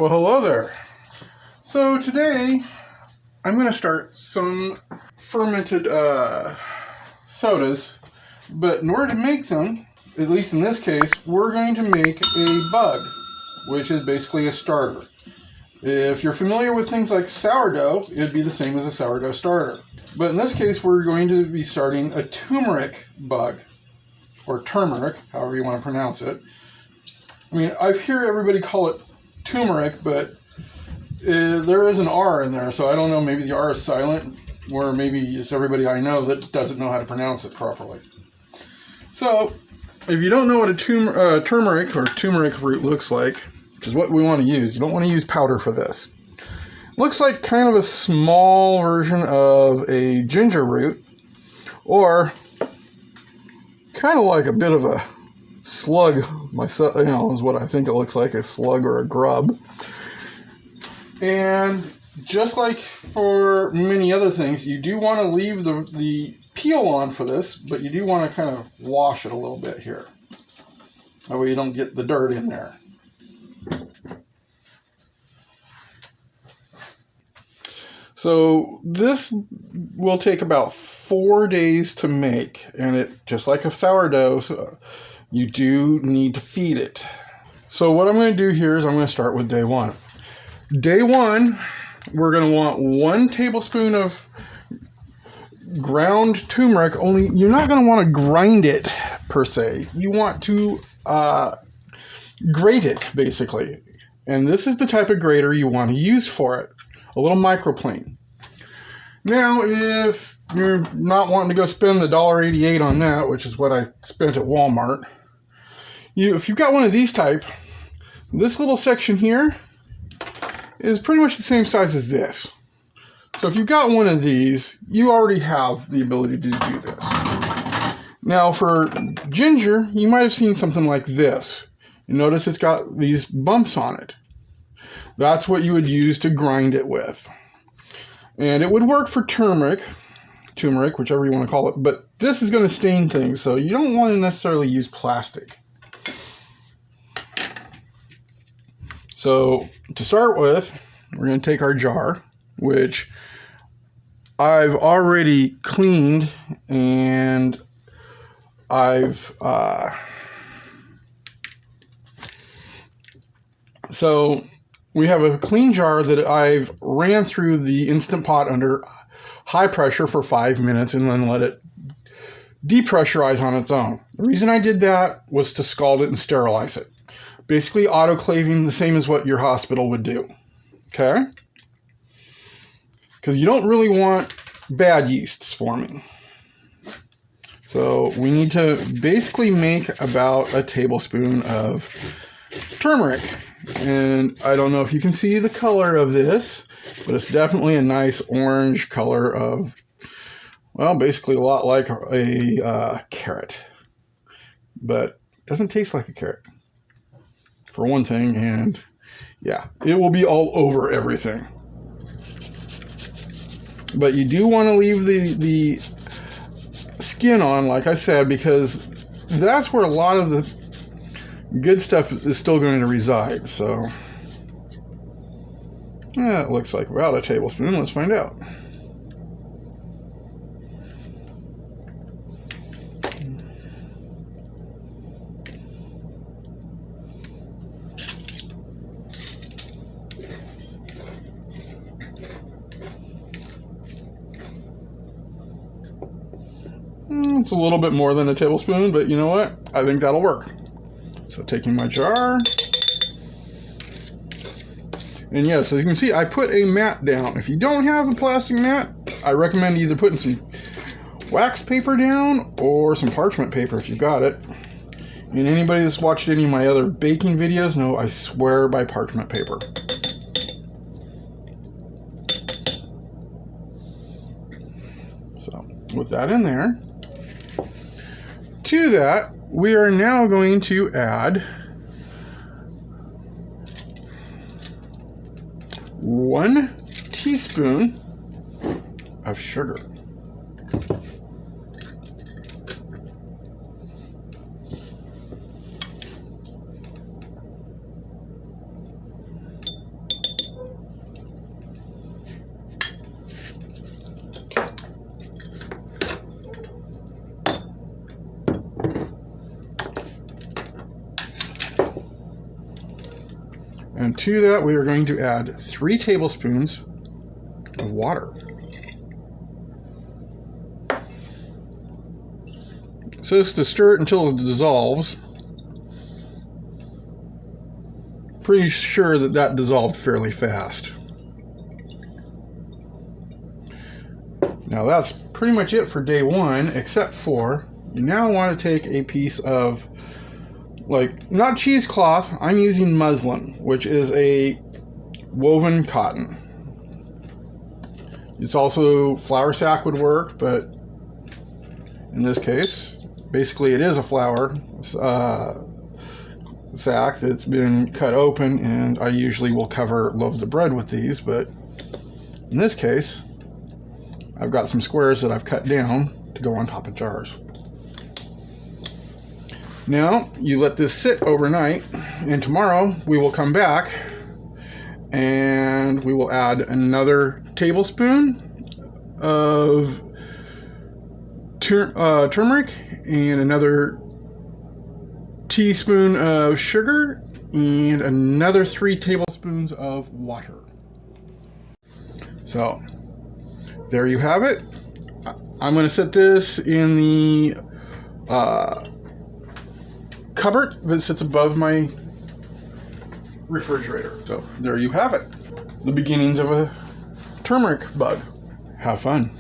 Well, hello there. So today I'm going to start some fermented sodas, but in order to make them, at least in this case, we're going to make a bug, which is basically a starter. If you're familiar with things like sourdough, it'd be the same as a sourdough starter. But in this case, we're going to be starting a turmeric bug, or turmeric, however you want to pronounce it. I mean, I hear everybody call it turmeric, but there is an R in there, so I don't know, maybe the R is silent, or maybe it's everybody I know that doesn't know how to pronounce it properly. So, if you don't know what a turmeric or turmeric root looks like, which is what we want to use, you don't want to use powder for this. Looks like kind of a small version of a ginger root, or kind of like a bit of a slug, myself, is what I think it looks like, a slug or a grub. And just like for many other things, you do want to leave the peel on for this, but you do want to kind of wash it a little bit here. That way you don't get the dirt in there. So this will take about 4 days to make, and it, just like a sourdough, you do need to feed it. So what I'm going to do here is I'm going to start with day one. Day one, we're going to want 1 tablespoon of ground turmeric, only you're not going to want to grind it per se. You want to grate it, basically. And this is the type of grater you want to use for it. A little microplane. Now, if you're not wanting to go spend the $1.88 on that, which is what I spent at Walmart, if you've got one of these type, this little section here is pretty much the same size as this. So if you've got one of these, you already have the ability to do this. Now for ginger, you might have seen something like this. You notice it's got these bumps on it. That's what you would use to grind it with. And it would work for turmeric, whichever you want to call it, but this is going to stain things, so you don't want to necessarily use plastic. So to start with, we're going to take our jar, which I've already cleaned, and so we have a clean jar that I've ran through the Instant Pot under high pressure for 5 minutes and then let it depressurize on its own. The reason I did that was to scald it and sterilize it. Basically autoclaving, the same as what your hospital would do. Okay? Because you don't really want bad yeasts forming. So we need to basically make about a tablespoon of turmeric. And I don't know if you can see the color of this, but it's definitely a nice orange color of, well, basically a lot like a carrot. But it doesn't taste like a carrot, for one thing, and yeah, it will be all over everything. But you do want to leave the skin on, like I said, because that's where a lot of the good stuff is still going to reside. So yeah, it looks like about a tablespoon. Let's find out. It's a little bit more than a tablespoon, but you know what? I think that'll work. So taking my jar, and yeah, so you can see I put a mat down. If you don't have a plastic mat, I recommend either putting some wax paper down or some parchment paper if you've got it. And anybody that's watched any of my other baking videos know I swear by parchment paper. So with that in there, to that, we are now going to add 1 teaspoon of sugar. And to that, we are going to add 3 tablespoons of water. So this is to stir it until it dissolves. Pretty sure that that dissolved fairly fast. Now that's pretty much it for day 1, except for you now want to take a piece of, like, not cheesecloth, I'm using muslin, which is a woven cotton. It's also flour sack would work, but in this case, basically it is a flour sack that's been cut open, and I usually will cover loaves of bread with these, but in this case, I've got some squares that I've cut down to go on top of jars. Now, you let this sit overnight, and tomorrow we will come back and we will add another tablespoon of turmeric and another teaspoon of sugar and another 3 tablespoons of water. So, there you have it. I'm going to set this in the cupboard that sits above my refrigerator. So there you have it. The beginnings of a turmeric bug. Have fun.